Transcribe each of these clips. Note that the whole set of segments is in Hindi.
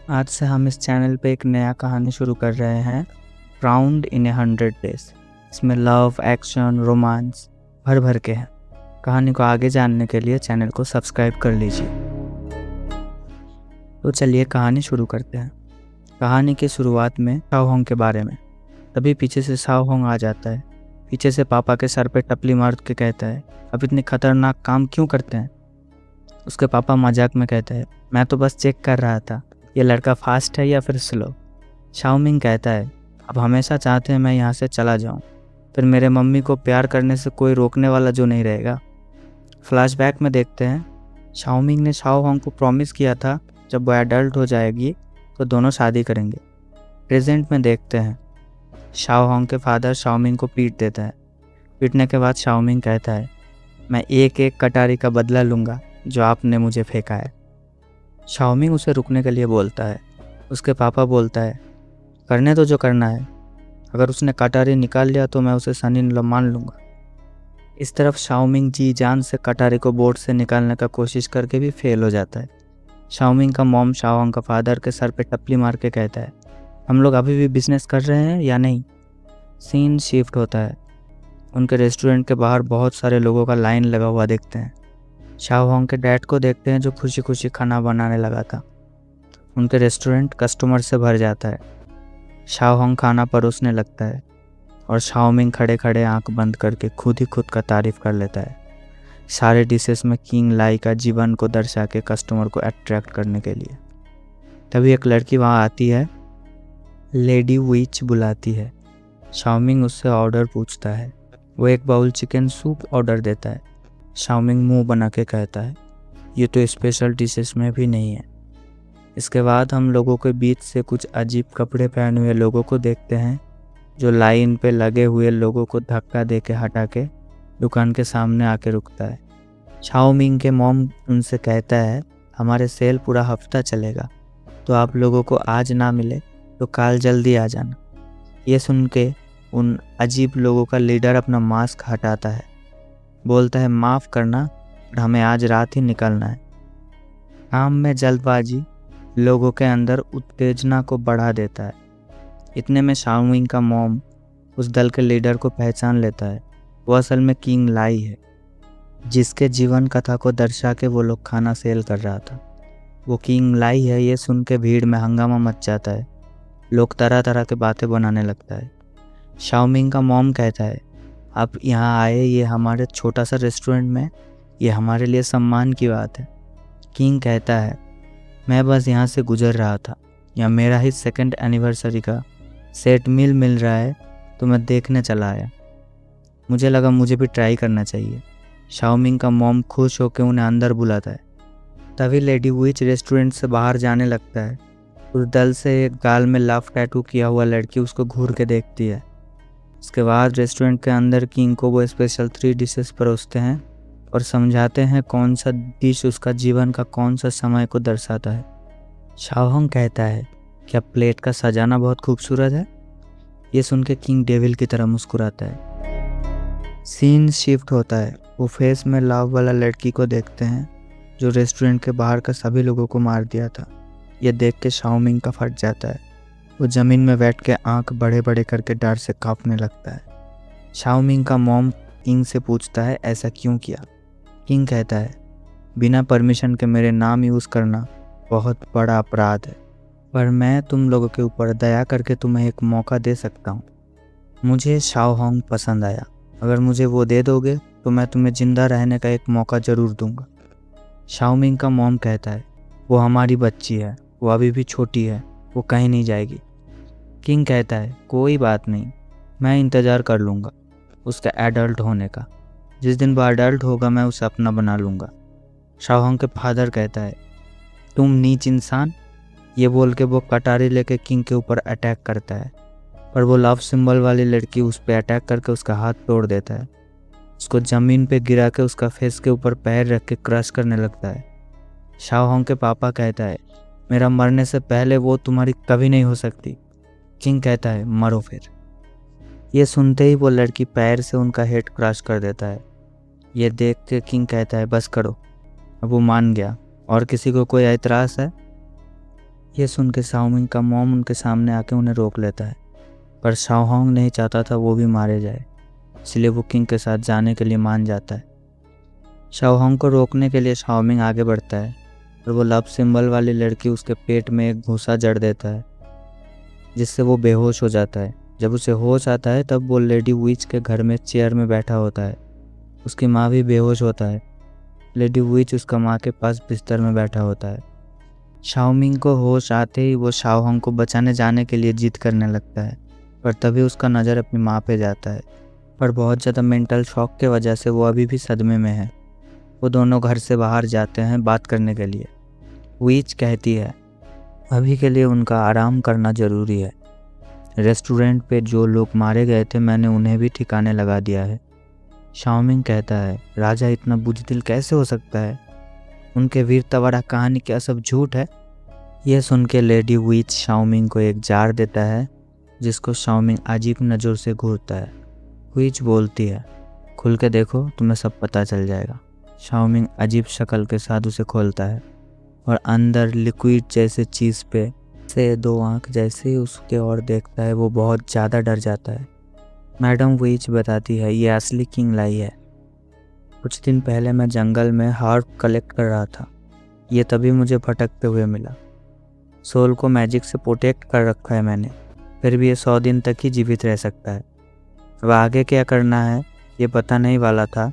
आज से हम इस चैनल पे एक नया कहानी शुरू कर रहे हैं, फाउंड इन ए 100 डेज। इसमें लव, एक्शन, रोमांस भर भर के हैं। कहानी को आगे जानने के लिए चैनल को सब्सक्राइब कर लीजिए। तो चलिए कहानी शुरू करते हैं। कहानी की शुरुआत में शाओ होंग के बारे में। तभी पीछे से शाओ होंग आ जाता है। पीछे से पापा के सर पे टपली मार के कहता है, अब इतने खतरनाक काम क्यों करते हैं। उसके पापा मजाक में कहते हैं, मैं तो बस चेक कर रहा था ये लड़का फास्ट है या फिर स्लो। शाओमिंग कहता है, अब हमेशा चाहते हैं मैं यहाँ से चला जाऊँ, फिर मेरे मम्मी को प्यार करने से कोई रोकने वाला जो नहीं रहेगा। फ्लैशबैक में देखते हैं, शाओमिंग ने शाओ होंग को प्रॉमिस किया था जब वो एडल्ट हो जाएगी तो दोनों शादी करेंगे। प्रेजेंट में देखते हैं, शाओ होंग के फादर शाओमिंग को पीट देता है। पीटने के बाद शाओमिंग कहता है, मैं एक एक कटारी का बदला लूँगा जो आपने मुझे फेंका है। शाओमिंग उसे रुकने के लिए बोलता है। उसके पापा बोलता है, करने तो जो करना है, अगर उसने कटारी निकाल लिया तो मैं उसे सनी मान लूँगा। इस तरफ शाओमिंग जी जान से कटारी को बोर्ड से निकालने का कोशिश करके भी फेल हो जाता है। शाओमिंग का मॉम शाओ होंग का फादर के सर पे टपली मार के कहता है, हम लोग अभी भी बिजनेस कर रहे हैं या नहीं। सीन शिफ्ट होता है। उनके रेस्टोरेंट के बाहर बहुत सारे लोगों का लाइन लगा हुआ देखते हैं। शाओ होंग के डैड को देखते हैं जो खुशी खुशी खाना बनाने लगा था। उनके रेस्टोरेंट कस्टमर से भर जाता है। शाओ होंग खाना परोसने लगता है और शाओमिंग खड़े खड़े आंख बंद करके खुद ही खुद का तारीफ कर लेता है, सारे डिशेस में किंग लाई का जीवन को दर्शा के कस्टमर को अट्रैक्ट करने के लिए। तभी एक लड़की वहाँ आती है, लेडी विच बुलाती है। शाओमिंग उससे ऑर्डर पूछता है। वो एक बाउल चिकन सूप ऑर्डर देता है। शाओमिंग मुंह बना के कहता है, ये तो स्पेशल डिशेस में भी नहीं है। इसके बाद हम लोगों के बीच से कुछ अजीब कपड़े पहने हुए लोगों को देखते हैं जो लाइन पे लगे हुए लोगों को धक्का दे के हटा के दुकान के सामने आके रुकता है। शाओमिंग के मॉम उनसे कहता है, हमारे सेल पूरा हफ्ता चलेगा, तो आप लोगों को आज ना मिले तो कल जल्दी आ जाना। ये सुन के उन अजीब लोगों का लीडर अपना मास्क हटाता है, बोलता है, माफ़ करना पर हमें आज रात ही निकलना है। काम में जल्दबाजी लोगों के अंदर उत्तेजना को बढ़ा देता है। इतने में शाओमिंग का मॉम उस दल के लीडर को पहचान लेता है। वो असल में किंग लाई है, जिसके जीवन कथा को दर्शा के वो लोग खाना सेल कर रहा था। वो किंग लाई है, ये सुन के भीड़ में हंगामा मच जाता है। लोग तरह तरह के बातें बनाने लगता है। शाओमिंग का मॉम कहता है, आप यहाँ आए ये हमारे छोटा सा रेस्टोरेंट में, ये हमारे लिए सम्मान की बात है। किंग कहता है, मैं बस यहाँ से गुजर रहा था, या मेरा ही 2nd एनिवर्सरी का सेट मिल रहा है तो मैं देखने चला आया। मुझे लगा मुझे भी ट्राई करना चाहिए। शाओमिंग का मॉम खुश होकर उन्हें अंदर बुलाता है। तभी लेडी विच रेस्टोरेंट से बाहर जाने लगता है। उस दल से एक गाल में लव टैटू किया हुआ लड़की उसको घूर के देखती है। उसके बाद रेस्टोरेंट के अंदर किंग को वो स्पेशल 3 डिशेस परोसते हैं और समझाते हैं कौन सा डिश उसका जीवन का कौन सा समय को दर्शाता है। शाओ होंग कहता है, क्या प्लेट का सजाना बहुत खूबसूरत है। ये सुन के किंग डेविल की तरह मुस्कुराता है। सीन शिफ्ट होता है। वो फेस में लव वाला लड़की को देखते हैं जो रेस्टोरेंट के बाहर का सभी लोगों को मार दिया था। ये देख के शाओमिंग का फट जाता है। वो ज़मीन में बैठ के आंख बड़े बड़े करके डर से कांपने लगता है। शाओमिंग का मॉम किंग से पूछता है, ऐसा क्यों किया। किंग कहता है, बिना परमिशन के मेरे नाम यूज़ करना बहुत बड़ा अपराध है, पर मैं तुम लोगों के ऊपर दया करके तुम्हें एक मौका दे सकता हूँ। मुझे शाओ होंग पसंद आया, अगर मुझे वो दे दोगे तो मैं तुम्हें ज़िंदा रहने का एक मौका ज़रूर दूंगा। शाओमिंग का मॉम कहता है, वो हमारी बच्ची है, वो अभी भी छोटी है, वो कहीं नहीं जाएगी। किंग कहता है, कोई बात नहीं, मैं इंतज़ार कर लूँगा उसका एडल्ट होने का। जिस दिन वो एडल्ट होगा मैं उसे अपना बना लूँगा। शाओ होंग के फादर कहता है, तुम नीच इंसान। ये बोल के वो कटारी लेके किंग के ऊपर अटैक करता है, पर वो लव सिंबल वाली लड़की उस पर अटैक करके उसका हाथ तोड़ देता है। उसको ज़मीन पे गिरा के उसका फेस के ऊपर पैर रख के क्रश करने लगता है। शाओ होंग के पापा कहता है, मेरा मरने से पहले वो तुम्हारी कभी नहीं हो सकती। किंग कहता है, मरो फिर। ये सुनते ही वो लड़की पैर से उनका हेड क्रश कर देता है। ये देख के किंग कहता है, बस करो। अब वो मान गया। और किसी को कोई एतराज़ है। ये सुन के शाओमिंग का मॉम उनके सामने आके उन्हें रोक लेता है, पर शाओहोंग नहीं चाहता था वो भी मारे जाए, इसलिए वो किंग के साथ जाने के लिए मान जाता है। शाओहोंग को रोकने के लिए शाओमिंग आगे बढ़ता है और वो लव सिंबल वाली लड़की उसके पेट में एक भूसा जड़ देता है, जिससे वो बेहोश हो जाता है। जब उसे होश आता है तब वो लेडी विच के घर में चेयर में बैठा होता है। उसकी माँ भी बेहोश होता है। लेडी विच उसका माँ के पास बिस्तर में बैठा होता है। शाओमिंग को होश आते ही वो शाओहोंग को बचाने जाने के लिए जिद करने लगता है, पर तभी उसका नज़र अपनी माँ पे जाता है। पर बहुत ज़्यादा मेंटल शॉक के वजह से वो अभी भी सदमे में है। वो दोनों घर से बाहर जाते हैं बात करने के लिए। विच कहती है अभी के लिए उनका आराम करना ज़रूरी है। रेस्टोरेंट पे जो लोग मारे गए थे मैंने उन्हें भी ठिकाने लगा दिया है। शाओमिंग कहता है राजा इतना बुजदिल कैसे हो सकता है? उनके वीरता वाला कहानी क्या सब झूठ है? यह सुन के लेडी विच शाओमिंग को एक जार देता है, जिसको शाओमिंग अजीब नज़र से घूरता है। विच बोलती है खुल के देखो, तुम्हें सब पता चल जाएगा। शाओमिंग अजीब शक्ल के साथ उसे खोलता है और अंदर लिक्विड जैसे चीज़ पे से 2 आँख जैसे ही उसके ओर देखता है वो बहुत ज़्यादा डर जाता है। मैडम विच बताती है ये असली किंग लाई है। कुछ दिन पहले मैं जंगल में हार्प कलेक्ट कर रहा था। ये तभी मुझे भटकते हुए मिला। सोल को मैजिक से प्रोटेक्ट कर रखा है मैंने, फिर भी ये 100 दिन तक ही जीवित रह सकता है। अब आगे क्या करना है ये पता नहीं वाला था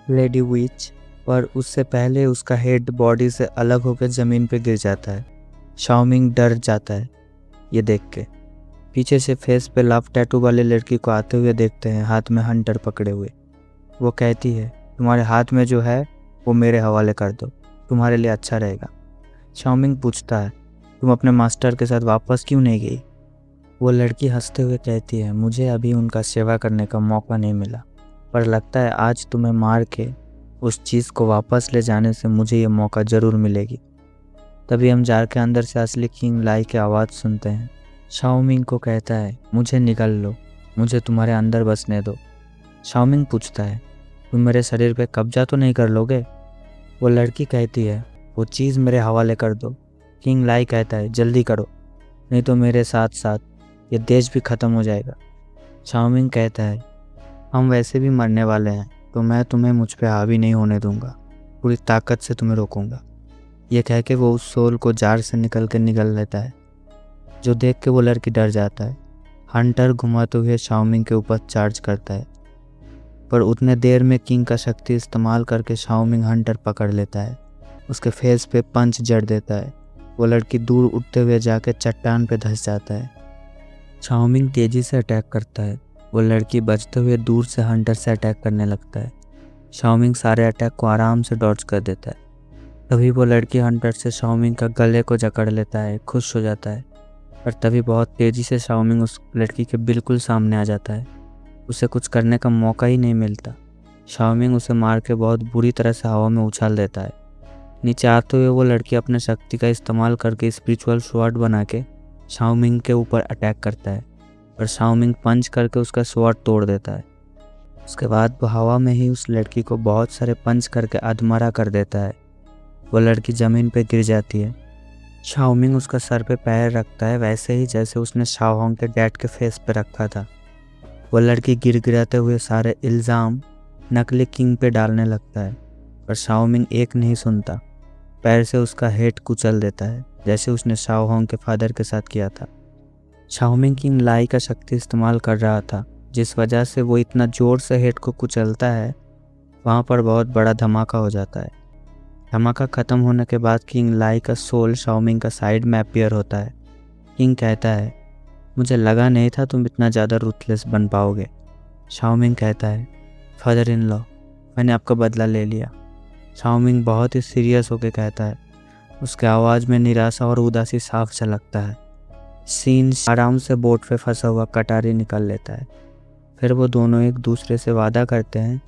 लेडी विच, पर उससे पहले उसका हेड बॉडी से अलग होकर ज़मीन पे गिर जाता है। शाओमिंग डर जाता है ये देख के। पीछे से फेस पे लव टैटू वाली लड़की को आते हुए देखते हैं, हाथ में हंटर पकड़े हुए। वो कहती है तुम्हारे हाथ में जो है वो मेरे हवाले कर दो, तुम्हारे लिए अच्छा रहेगा। शाओमिंग पूछता है तुम अपने मास्टर के साथ वापस क्यों नहीं गई? वो लड़की हंसते हुए कहती है मुझे अभी उनका सेवा करने का मौका नहीं मिला, पर लगता है आज तुम्हें मार के उस चीज़ को वापस ले जाने से मुझे ये मौका ज़रूर मिलेगी। तभी हम जार के अंदर से असली किंग लाई की आवाज़ सुनते हैं। शाओमिंग को कहता है मुझे निगल लो, मुझे तुम्हारे अंदर बसने दो। शाओमिंग पूछता है तुम मेरे शरीर पे कब्जा तो नहीं कर लोगे? वो लड़की कहती है वो चीज़ मेरे हवाले कर दो। किंग लाई कहता है जल्दी करो, नहीं तो मेरे साथ साथ ये देश भी ख़त्म हो जाएगा। शाओमिंग कहता है हम वैसे भी मरने वाले हैं, तो मैं तुम्हें मुझ पे हावी नहीं होने दूंगा, पूरी ताकत से तुम्हें रोकूंगा। ये कह के वो उस सोल को जार से निकल लेता है, जो देख के वो लड़की डर जाता है। हंटर घुमाते हुए शाओमिंग के ऊपर चार्ज करता है, पर उतने देर में किंग का शक्ति इस्तेमाल करके शाओमिंग हंटर पकड़ लेता है, उसके फेस पे पंच जड़ देता है। वो लड़की दूर उड़ते हुए जाके चट्टान पे धंस जाता है। शाओमिंग तेजी से अटैक करता है। वो लड़की बचते हुए दूर से हंटर से अटैक करने लगता है। शाओमिंग सारे अटैक को आराम से डॉज कर देता है। तभी वो लड़की हंटर से शाओमिंग का गले को जकड़ लेता है, खुश हो जाता है, पर तभी बहुत तेज़ी से शाओमिंग उस लड़की के बिल्कुल सामने आ जाता है। उसे कुछ करने का मौका ही नहीं मिलता। शाओमिंग उसे मार के बहुत बुरी तरह से हवा में उछाल देता है। नीचे आते हुए वो लड़की अपने शक्ति का इस्तेमाल करके स्पिरिचुअल स्वॉर्ड बना के शाओमिंग के ऊपर अटैक करता है, पर शाओमिंग पंच करके उसका स्वॉर्ड तोड़ देता है। उसके बाद वो हवा में ही उस लड़की को बहुत सारे पंच करके अधमरा कर देता है। वो लड़की ज़मीन पे गिर जाती है। शाओमिंग उसका सर पे पैर रखता है, वैसे ही जैसे उसने शाओहोंग के डैड के फेस पे रखा था। वो लड़की गिड़गिड़ाते हुए सारे इल्ज़ाम नकली किंग पे डालने लगता है, पर शाओमिंग एक नहीं सुनता। पैर से उसका हेड कुचल देता है, जैसे उसने शाओहोंग के फादर के साथ किया था। शाओमिंग किंग लाई का शक्ति इस्तेमाल कर रहा था, जिस वजह से वो इतना ज़ोर से हेड को कुचलता है, वहाँ पर बहुत बड़ा धमाका हो जाता है। धमाका ख़त्म होने के बाद किंग लाई का सोल शाओमिंग का साइड में अपीयर होता है। किंग कहता है मुझे लगा नहीं था तुम इतना ज़्यादा रूथलेस बन पाओगे। शाओमिंग कहता है फादर इन लॉ, मैंने आपका बदला ले लिया। शाओमिंग बहुत ही सीरियस होकर कहता है। उसके आवाज़ में निराशा और उदासी साफ झलकता है। सीन आराम से बोट पे फंसा हुआ कटारी निकल लेता है। फिर वो दोनों एक दूसरे से वादा करते हैं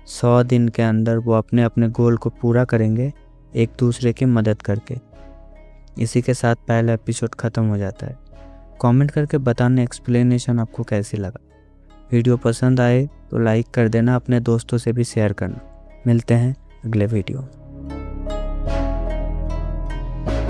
100 दिन के अंदर वो अपने अपने गोल को पूरा करेंगे, एक दूसरे की मदद करके। इसी के साथ पहला एपिसोड ख़त्म हो जाता है। कमेंट करके बताना एक्सप्लेनेशन आपको कैसी लगा। वीडियो पसंद आए तो लाइक कर देना, अपने दोस्तों से भी शेयर करना। मिलते हैं अगले वीडियो।